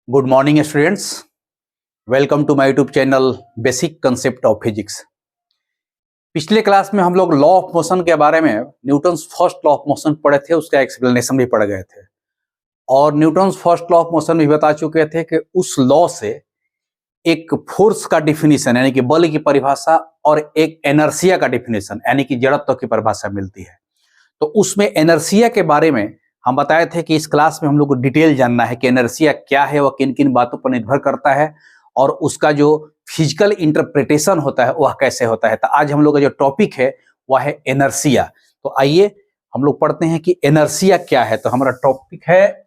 Good morning students, welcome to my YouTube channel basic concept of physics. पिछले class में हम लोग law of motion के बारे में Newton's first law of motion पढ़े थे, उसका एक्सप्लेनेशन भी पढ़ गए थे और Newton's first law of motion भी बता चुके थे कि उस लॉ से एक फोर्स का डिफिनीशन यानी कि बल की परिभाषा और एक एनर्सिया का डिफिनीशन यानी कि जड़त्व की परिभाषा मिलती है। तो उसमें एनर्सिया के बारे में हम बताए थे कि इस क्लास में हम लोग को डिटेल जानना है कि एनर्सिया क्या है, वह किन किन बातों पर निर्भर करता है और उसका जो फिजिकल इंटरप्रिटेशन होता है वह कैसे होता है। तो आज हम लोग का जो टॉपिक है वह है एनर्सिया। तो आइए हम लोग पढ़ते हैं कि एनर्सिया क्या है। तो हमारा टॉपिक है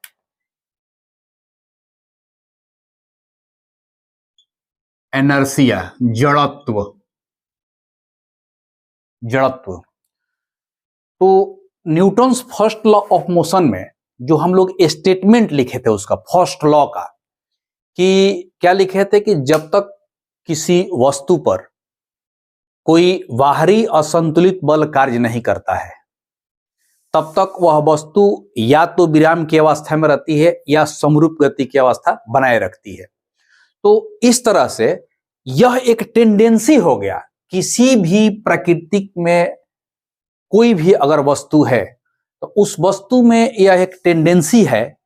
एनर्सिया, जड़त्व। तो Newton's first law of motion में जो हम लोग स्टेटमेंट लिखे थे उसका फर्स्ट लॉ का, कि क्या लिखे थे कि जब तक किसी वस्तु पर कोई बाहरी असंतुलित बल कार्य नहीं करता है तब तक वह वस्तु या तो विराम की अवस्था में रहती है या समरूप गति की अवस्था बनाए रखती है। तो इस तरह से यह एक टेंडेंसी हो गया, किसी भी प्रकृति में कोई भी अगर वस्तु है तो उस वस्तु में यह एक टेंडेंसी है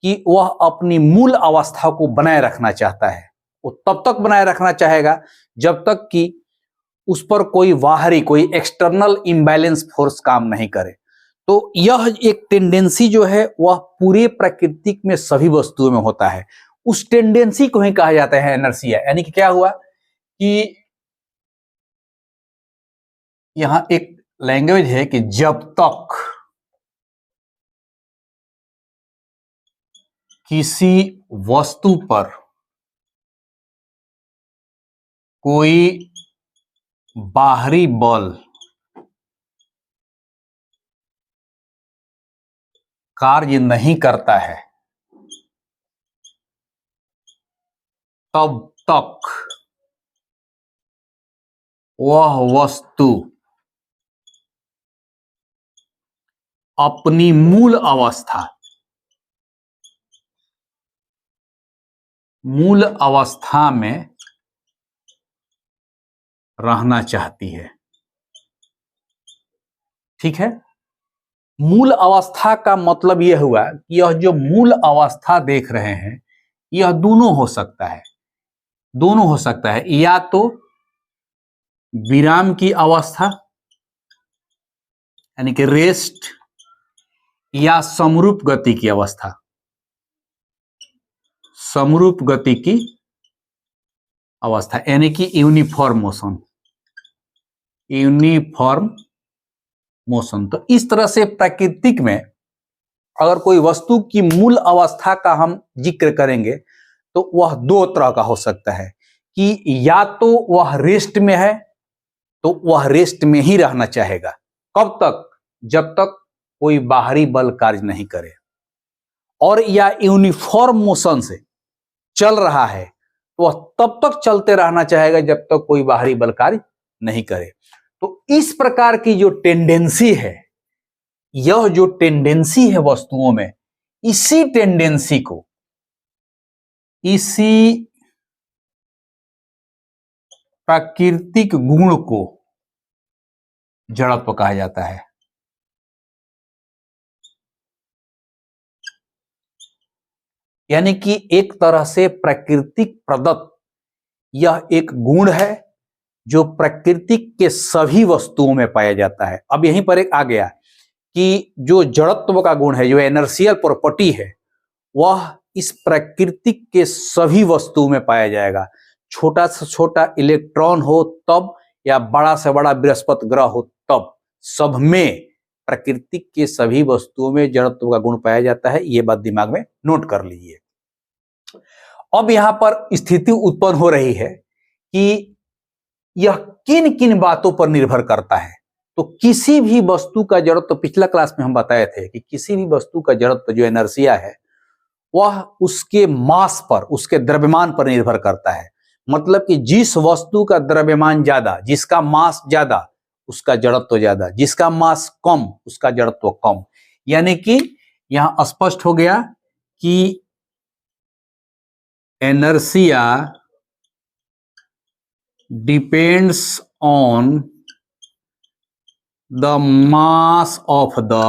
कि वह अपनी मूल अवस्था को बनाए रखना चाहता है। वो तब तक बनाए रखना चाहेगा जब तक कि उस पर कोई बाहरी, कोई एक्सटर्नल इम्बैलेंस फोर्स काम नहीं करे। तो यह एक टेंडेंसी जो है वह पूरे प्राकृतिक में सभी वस्तुओं में होता है। उस टेंडेंसी को ही कहा जाता है एनर्सिया। यानी कि क्या हुआ कि यहां एक लैंग्वेज है कि जब तक किसी वस्तु पर कोई बाहरी बल कार्य नहीं करता है तब तक वह वस्तु अपनी मूल अवस्था में रहना चाहती है। ठीक है, मूल अवस्था का मतलब यह हुआ कि यह जो मूल अवस्था देख रहे हैं यह दोनों हो सकता है, या तो विराम की अवस्था यानी कि रेस्ट, या समरूप गति की अवस्था, यानी कि यूनिफॉर्म मोशन। तो इस तरह से प्राकृतिक में अगर कोई वस्तु की मूल अवस्था का हम जिक्र करेंगे तो वह दो तरह का हो सकता है कि या तो वह रेस्ट में है तो वह रेस्ट में ही रहना चाहेगा। कब तक? जब तक कोई बाहरी बल कार्य नहीं करे। और या यूनिफॉर्म मोशन से चल रहा है तो वह तब तक चलते रहना चाहेगा जब तक कोई बाहरी बल कार्य नहीं करे। तो इस प्रकार की जो टेंडेंसी है, यह जो टेंडेंसी है वस्तुओं में, इसी टेंडेंसी को, इसी प्राकृतिक गुण को जड़त्व कहा जाता है। यानी कि एक तरह से प्राकृतिक प्रदत्त यह एक गुण है जो प्राकृतिक के सभी वस्तुओं में पाया जाता है। अब यहीं पर एक आ गया कि जो जड़त्व का गुण है, जो एनर्शियल प्रॉपर्टी है, वह इस प्राकृतिक के सभी वस्तुओं में पाया जाएगा। छोटा से छोटा इलेक्ट्रॉन हो तब, या बड़ा से बड़ा बृहस्पति ग्रह हो तब, सब में प्राकृतिक के सभी वस्तुओं में जड़त्व का गुण पाया जाता है। ये बात दिमाग में नोट कर लीजिए। अब यहां पर स्थिति उत्पन्न हो रही है कि यह किन किन बातों पर निर्भर करता है। तो किसी भी वस्तु का जड़त्व, पिछला क्लास में हम बताए थे कि किसी भी वस्तु का जड़त्व जो एनर्शिया है वह उसके मास पर, उसके द्रव्यमान पर निर्भर करता है। मतलब कि जिस वस्तु का द्रव्यमान ज्यादा, जिसका मास ज्यादा, उसका जड़त्व ज्यादा, जिसका मास कम, उसका जड़त्व कम। यानी कि यहां स्पष्ट हो गया कि inertia depends on the mass of the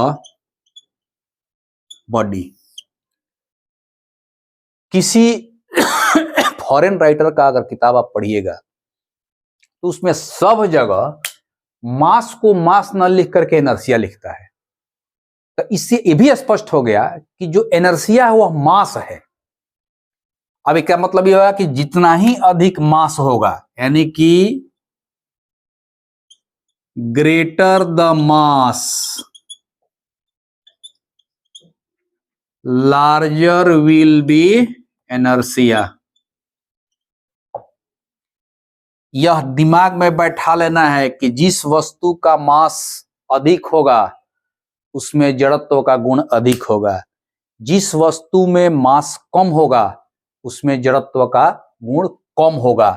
body। किसी फॉरेन राइटर का अगर किताब आप पढ़िएगा तो उसमें सब जगह मास को मास न लिख करके इनर्शिया लिखता है। तो इससे यह भी स्पष्ट हो गया कि जो इनर्शिया है वह मास है। अब क्या मतलब यह होगा कि जितना ही अधिक मास होगा, यानी कि greater the mass larger will be inertia. यह दिमाग में बैठा लेना है कि जिस वस्तु का मास अधिक होगा उसमें जड़त्व का गुण अधिक होगा, जिस वस्तु में मास कम होगा उसमें जड़त्व का गुण कम होगा।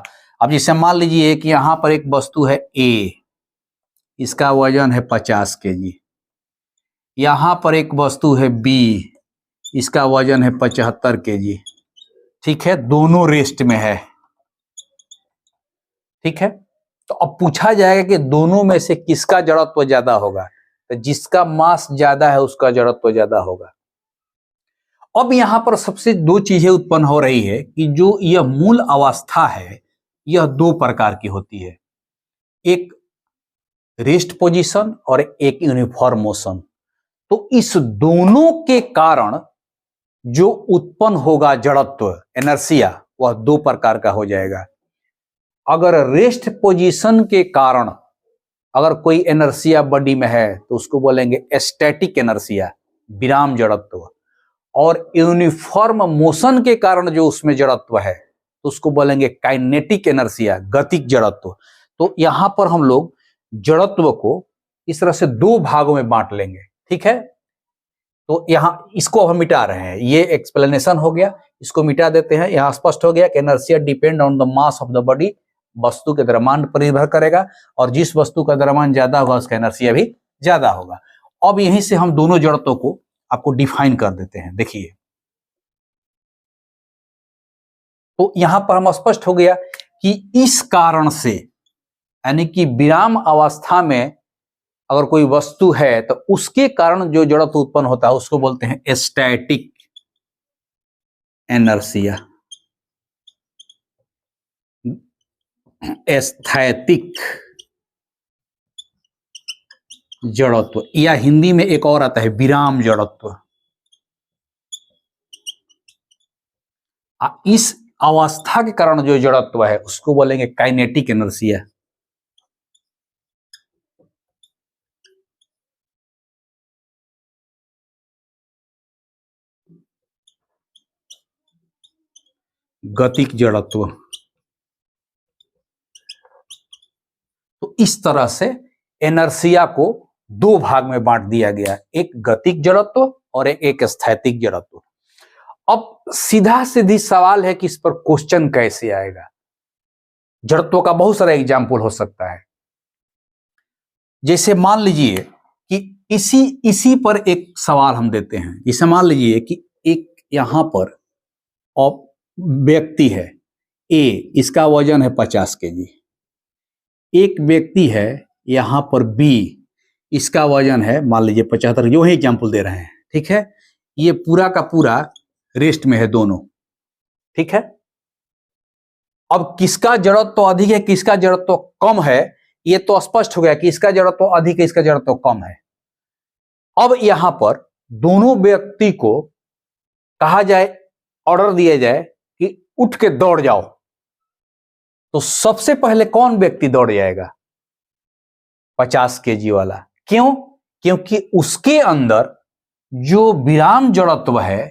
अब जैसे मान लीजिए कि यहां पर एक वस्तु है A, इसका वजन है 50 kg। यहां पर एक वस्तु है B, इसका वजन है 75 kg। ठीक है, दोनों रेस्ट में है। ठीक है, तो अब पूछा जाएगा कि दोनों में से किसका जड़त्व ज्यादा होगा, तो जिसका मास ज्यादा है उसका जड़त्व ज्यादा होगा। अब यहां पर सबसे दो चीजें उत्पन्न हो रही है कि जो यह मूल अवस्था है यह दो प्रकार की होती है, एक रेस्ट पोजीशन और एक यूनिफॉर्म मोशन। तो इस दोनों के कारण जो उत्पन्न होगा जड़त्व इनर्शिया वह दो प्रकार का हो जाएगा। अगर रेस्ट पोजीशन के कारण अगर कोई इनर्शिया बॉडी में है तो उसको बोलेंगे स्टैटिक इनर्शिया, विराम जड़त्व। और यूनिफॉर्म मोशन के कारण जो उसमें जड़त्व है तो उसको बोलेंगे काइनेटिक इनर्शिया, गतिक जड़त्व। तो यहां पर हम लोग जड़त्व को इस तरह से दो भागों में बांट लेंगे। ठीक है, तो यहां इसको हम मिटा रहे हैं, ये एक्सप्लेनेशन हो गया, इसको मिटा देते हैं। यहां स्पष्ट हो गया कि inertia depend on the mass of the body, वस्तु के द्रव्यमान पर निर्भर करेगा और जिस वस्तु का द्रव्यमान ज्यादा होगा उसका इनर्शिया भी ज्यादा होगा। अब यहीं से हम दोनों जड़त्वों को आपको डिफाइन कर देते हैं। देखिए, तो यहां पर हम स्पष्ट हो गया कि इस कारण से, यानी कि विराम अवस्था में अगर कोई वस्तु है तो उसके कारण जो जड़त्व उत्पन्न होता है उसको बोलते हैं स्टैटिक इनर्शिया, स्थैतिक जड़त्व, या हिंदी में एक और आता है विराम जड़त्व। इस अवस्था के कारण जो जड़त्व है उसको बोलेंगे काइनेटिक इनर्शिया। गतिक जड़त्व। तो इस तरह से इनर्शिया को दो भाग में बांट दिया गया, एक गतिक जड़त्व और एक स्थैतिक जड़त्व। अब सीधा सीधी सवाल है कि इस पर क्वेश्चन कैसे आएगा। जड़त्व का बहुत सारा एग्जाम्पल हो सकता है। जैसे मान लीजिए कि इसी पर एक सवाल हम देते हैं। जैसे मान लीजिए कि एक यहां पर व्यक्ति है A, इसका वजन है 50 kg। एक व्यक्ति है यहां पर B, इसका वजन है मान लीजिए 75, जो ही एग्जाम्पल दे रहे हैं। ठीक है, ये पूरा का पूरा रेस्ट में है दोनों। ठीक है, अब किसका जड़त्व अधिक है किसका जड़त्व कम है ये तो स्पष्ट हो गया कि इसका जड़त्व अधिक है इसका जड़त्व कम है। अब यहां पर दोनों व्यक्ति को कहा जाए, ऑर्डर दिया जाए कि उठ के दौड़ जाओ, तो सबसे पहले कौन व्यक्ति दौड़ जाएगा? 50 kg वाला। क्यों? क्योंकि उसके अंदर जो विराम जड़त्व है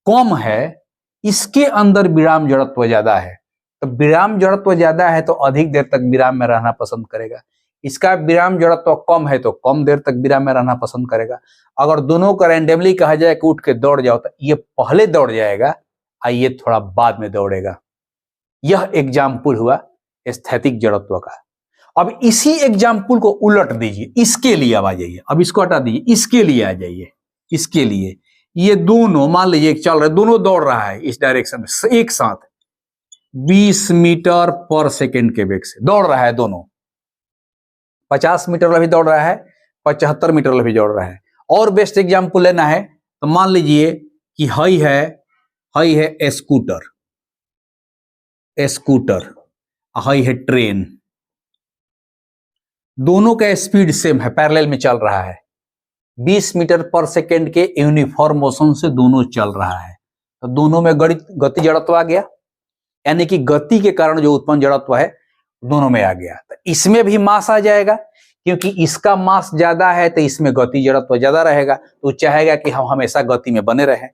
कम है, इसके अंदर विराम जड़त्व ज्यादा है। तो विराम जड़त्व ज्यादा है तो अधिक देर तक विराम में रहना पसंद करेगा, इसका विराम जड़त्व कम है तो कम देर तक विराम में रहना पसंद करेगा। अगर दोनों को रैंडमली कहा जाए कि उठ के दौड़ जाओ तो ये पहले दौड़ जाएगा और ये थोड़ा बाद में दौड़ेगा। यह एग्जाम्पल हुआ स्थैतिक जड़त्व का। अब इसी एग्जाम्पल को उलट दीजिए, इसके लिए अब आ जाइए, अब इसको हटा दीजिए, इसके लिए आ जाइए। इसके लिए ये दोनों मान लीजिए चल रहे, दोनों दौड़ रहा है इस डायरेक्शन में एक साथ, 20 मीटर पर सेकेंड के वेग से दौड़ रहा है दोनों। 50 मीटर वाला भी दौड़ रहा है, 75 मीटर वाला भी दौड़ रहा है। और बेस्ट एग्जाम्पल लेना है तो मान लीजिए कि हई है स्कूटर, हई है ट्रेन। दोनों का स्पीड सेम है, पैरेलल में चल रहा है। 20 मीटर पर सेकेंड के यूनिफॉर्म मोशन से दोनों चल रहा है, तो दोनों में गति जड़त्व आ गया, यानी कि गति के कारण जो उत्पन्न जड़त्व है दोनों में आ गया। तो इसमें भी मास आ जाएगा, क्योंकि इसका मास ज्यादा है तो इसमें गति जड़त्व ज्यादा रहेगा, तो चाहेगा कि हम हमेशा गति में बने रहें।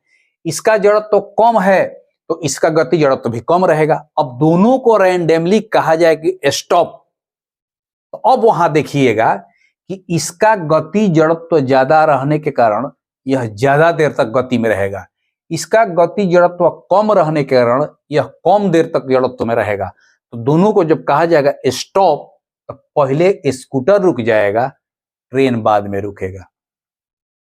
इसका जड़त्व कम है तो इसका गति जड़त्व भी कम रहेगा। अब दोनों को रैंडमली कहा जाए कि स्टॉप, तो अब वहां देखिएगा कि इसका गति जड़त्व ज्यादा रहने के कारण यह ज्यादा देर तक गति में रहेगा, इसका गति जड़त्व कम रहने के कारण यह कम देर तक जड़त्व में रहेगा। तो दोनों को जब कहा जाएगा स्टॉप, तो पहले स्कूटर रुक जाएगा, ट्रेन बाद में रुकेगा।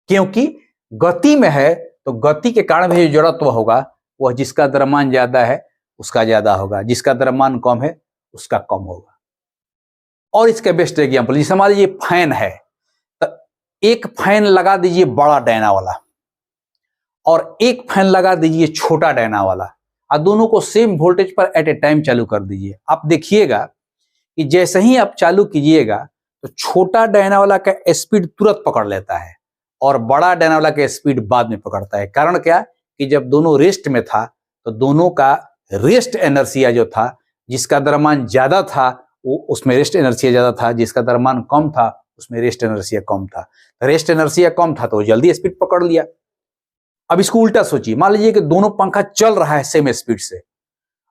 क्योंकि गति में है तो गति के कारण भी जो जड़त्व होगा वह जिसका द्रव्यमान ज्यादा है उसका ज्यादा होगा, जिसका द्रव्यमान कम है उसका कम होगा। और इसका बेस्ट एग्जाम्पल, जैसे मान लीजिए फैन है, तो एक फैन लगा दीजिए बड़ा डायना वाला और एक फैन लगा दीजिए छोटा डायना वाला, और दोनों को सेम वोल्टेज पर एट ए टाइम चालू कर दीजिए। आप देखिएगा कि जैसे ही आप चालू कीजिएगा तो छोटा डायना वाला का स्पीड तुरंत पकड़ लेता है और बड़ा डायना वाला का स्पीड बाद में पकड़ता है। कारण क्या कि जब दोनों रेस्ट में था तो दोनों का रेस्ट एनर्सिया जो था, जिसका द्रव्यमान ज्यादा था वो उसमें रेस्ट एनर्सिया ज्यादा था, जिसका द्रव्यमान कम था उसमें रेस्ट एनर्सिया कम था। रेस्ट एनर्सिया कम था तो जल्दी स्पीड पकड़ लिया। अब इसको उल्टा सोचिए, मान लीजिए कि दोनों पंखा चल रहा है सेम स्पीड से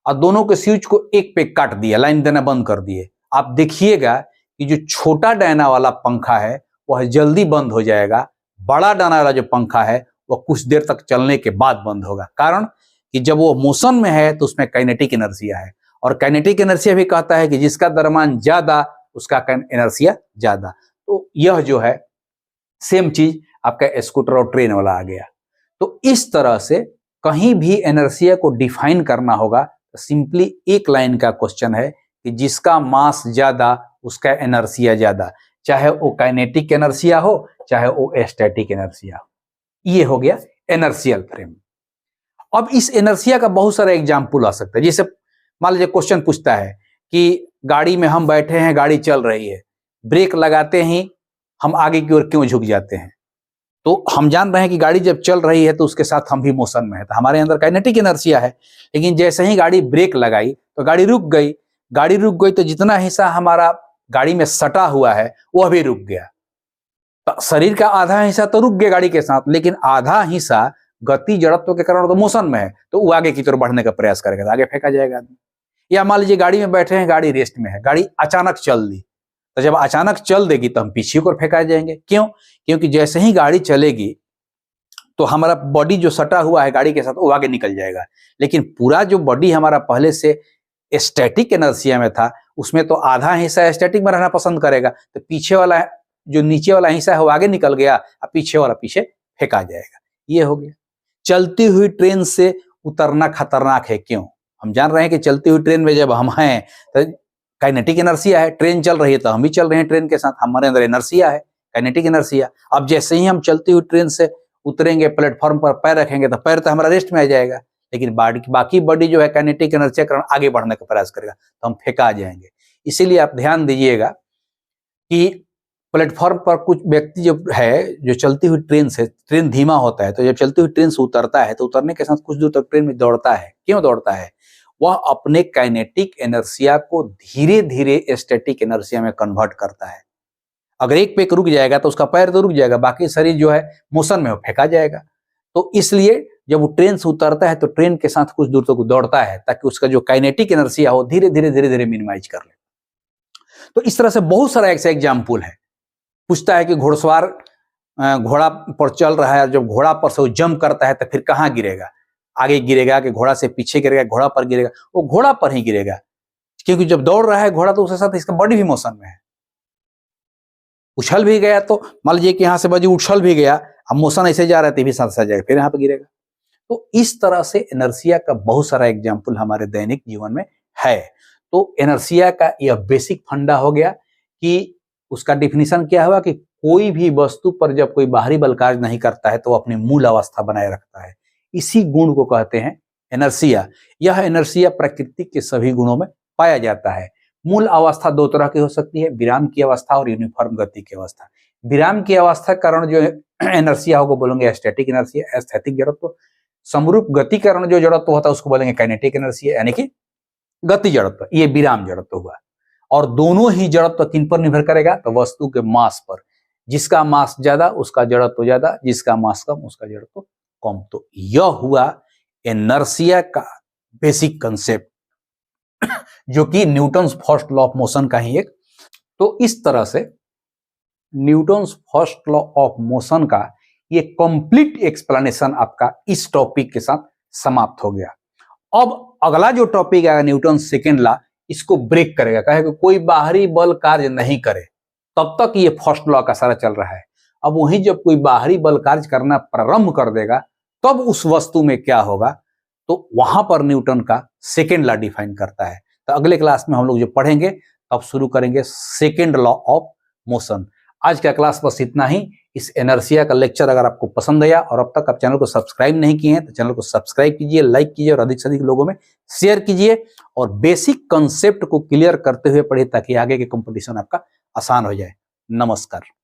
और दोनों के स्विच को एक पे काट दिया, लाइन देना बंद कर दिए। आप देखिएगा कि जो छोटा डायना वाला पंखा है वह जल्दी बंद हो जाएगा, बड़ा डायना वाला जो पंखा है वह कुछ देर तक चलने के बाद बंद होगा। कारण कि जब वो मोशन में है तो उसमें काइनेटिक एनर्सिया है, और काइनेटिक एनर्सिया भी कहता है कि जिसका द्रव्यमान ज्यादा उसका एनर्सिया ज्यादा। तो यह जो है सेम चीज आपका स्कूटर और ट्रेन वाला आ गया। तो इस तरह से कहीं भी एनर्सिया को डिफाइन करना होगा तो सिंपली एक लाइन का क्वेश्चन है कि जिसका मास ज्यादा उसका एनर्सिया ज्यादा, चाहे वो काइनेटिक एनर्सिया हो चाहे वो स्टैटिक एनर्सिया हो। ये हो गया एनर्शियल फ्रेम। अब इस एनर्सिया का बहुत सारा एग्जाम्पल आ सकता है। जैसे मान लीजिए क्वेश्चन पूछता है कि गाड़ी में हम बैठे हैं, गाड़ी चल रही है, ब्रेक लगाते ही हम आगे की ओर क्यों झुक जाते हैं? तो हम जान रहे हैं कि गाड़ी जब चल रही है तो उसके साथ हम भी मोशन में है, तो हमारे अंदर काइनेटिक एनर्सिया है। लेकिन जैसे ही गाड़ी ब्रेक लगाई तो गाड़ी रुक गई, तो जितना हिस्सा हमारा गाड़ी में सटा हुआ है वह भी रुक गया। तो शरीर का आधा हिस्सा तो रुक गया गाड़ी के साथ, लेकिन आधा हिस्सा गति जड़त्व के कारण तो मोशन में है, तो वो आगे की तरफ बढ़ने का प्रयास करेगा तो आगे फेंका जाएगा आदमी। या मान लीजिए गाड़ी में बैठे हैं, गाड़ी रेस्ट में है, गाड़ी अचानक चल दी, तो जब अचानक चल देगी तो हम पीछे को फेंकाए जाएंगे। क्यों? क्योंकि जैसे ही गाड़ी चलेगी तो हमारा बॉडी जो सटा हुआ है गाड़ी के साथ वो आगे निकल जाएगा, लेकिन पूरा जो बॉडी हमारा पहले से स्टैटिक एनर्सिया में था उसमें तो आधा हिस्सा स्टैटिक में रहना पसंद करेगा, तो पीछे वाला जो नीचे वाला हिस्सा है वो आगे निकल गया और पीछे वाला पीछे फेंका जाएगा। ये हो गया। चलती हुई ट्रेन से उतरना खतरनाक है। क्यों? हम जान रहे हैं कि चलती हुई ट्रेन में जब हम हैं तो काइनेटिक एनर्सिया है, ट्रेन चल रही है तो हम भी चल रहे हैं ट्रेन के साथ, हमारे अंदर एनर्सिया है, काइनेटिक एनर्सिया। अब जैसे ही हम चलती हुई ट्रेन से उतरेंगे, प्लेटफॉर्म पर पैर रखेंगे तो पैर तो हमारा रेस्ट में आ जाएगा, लेकिन बाकी बॉडी जो है काइनेटिक एनर्सिया कारण आगे बढ़ने का प्रयास करेगा तो हम फेंका जाएंगे। इसीलिए आप ध्यान दीजिएगा कि प्लेटफॉर्म पर कुछ व्यक्ति जो है, जो चलती हुई ट्रेन से, ट्रेन धीमा होता है तो जब चलती हुई ट्रेन से उतरता है तो उतरने के साथ कुछ दूर तक ट्रेन में दौड़ता है। क्यों दौड़ता है? वह अपने काइनेटिक एनर्सिया को धीरे धीरे स्टैटिक एनर्सिया में कन्वर्ट करता है। अगर एक पे रुक जाएगा तो उसका पैर तो रुक जाएगा, बाकी शरीर जो है मोशन में फेंका जाएगा। तो इसलिए जब वो ट्रेन से उतरता है तो ट्रेन के साथ कुछ दूर तक दौड़ता है ताकि उसका जो काइनेटिक एनर्सिया हो धीरे धीरे मिनिमाइज कर ले। तो इस तरह से बहुत सारा ऐसा एग्जाम्पल है। पूछता है कि घोड़सवार घोड़ा पर चल रहा है, जब घोड़ा पर से वो जंप करता है तो फिर कहाँ गिरेगा? आगे गिरेगा कि घोड़ा से पीछे गिरेगा, घोड़ा पर गिरेगा? वो घोड़ा पर ही गिरेगा, क्योंकि जब दौड़ रहा है घोड़ा तो उसके साथ इसका बॉडी भी मोशन में है। उछल भी गया तो मान लीजिए कि यहाँ से बाजू उछल भी गया, अब मोशन ऐसे जा रहा है तो भी साथ साथ जाएगा, फिर यहाँ पे गिरेगा। तो इस तरह से इनर्शिया का बहुत सारा एग्जाम्पल हमारे दैनिक जीवन में है। तो इनर्शिया का यह बेसिक फंडा हो गया कि उसका डिफिनीशन क्या हुआ कि कोई भी वस्तु पर जब कोई बाहरी बल कार्य नहीं करता है तो वो अपनी मूल अवस्था बनाए रखता है। इसी गुण को कहते हैं इनर्शिया। यह इनर्शिया प्रकृति के सभी गुणों में पाया जाता है। मूल अवस्था दो तरह की हो सकती है, विराम की अवस्था और यूनिफॉर्म गति की अवस्था। विराम की अवस्था कारण जो इनर्शिया होगा बोलेंगे स्टैटिक इनर्शिया, स्थैतिक जड़त्व। समरूप गति कारण जो जड़त्व होता है उसको बोलेंगे काइनेटिक इनर्शिया, यानी कि गति जड़त्व। ये विराम जड़त्व हुआ। और दोनों ही जड़त्व किन पर निर्भर करेगा? तो वस्तु के मास पर। जिसका मास ज्यादा उसका जड़त्व ज्यादा, जिसका मास कम उसका जड़त्व कम। तो यह हुआ इनर्शिया का बेसिक कंसेप्ट, जो कि Newton's first law of motion का ही एक। तो इस तरह से Newton's first law of motion का ये कंप्लीट एक्सप्लेनेशन आपका इस टॉपिक के साथ समाप्त हो गया। अब अगला जो टॉपिक आएगा न्यूटन सेकेंड लॉ, इसको ब्रेक करेगा, कहेगा कोई बाहरी बल कार्य नहीं करे। तब तक ये फर्स्ट लॉ का सारा चल रहा है। अब वहीं जब कोई बाहरी बल कार्य करना प्रारंभ कर देगा तब उस वस्तु में क्या होगा, तो वहां पर न्यूटन का सेकेंड लॉ डिफाइन करता है। तो अगले क्लास में हम लोग जो पढ़ेंगे तब शुरू करेंगे सेकेंड लॉ ऑफ मोशन। आज का क्लास बस इतना ही। इस इनर्शिया का लेक्चर अगर आपको पसंद आया और अब तक आप चैनल को सब्सक्राइब नहीं किए हैं तो चैनल को सब्सक्राइब कीजिए, लाइक कीजिए और अधिक से अधिक लोगों में शेयर कीजिए और बेसिक कंसेप्ट को क्लियर करते हुए पढ़िए ताकि आगे के कंपटीशन आपका आसान हो जाए। नमस्कार।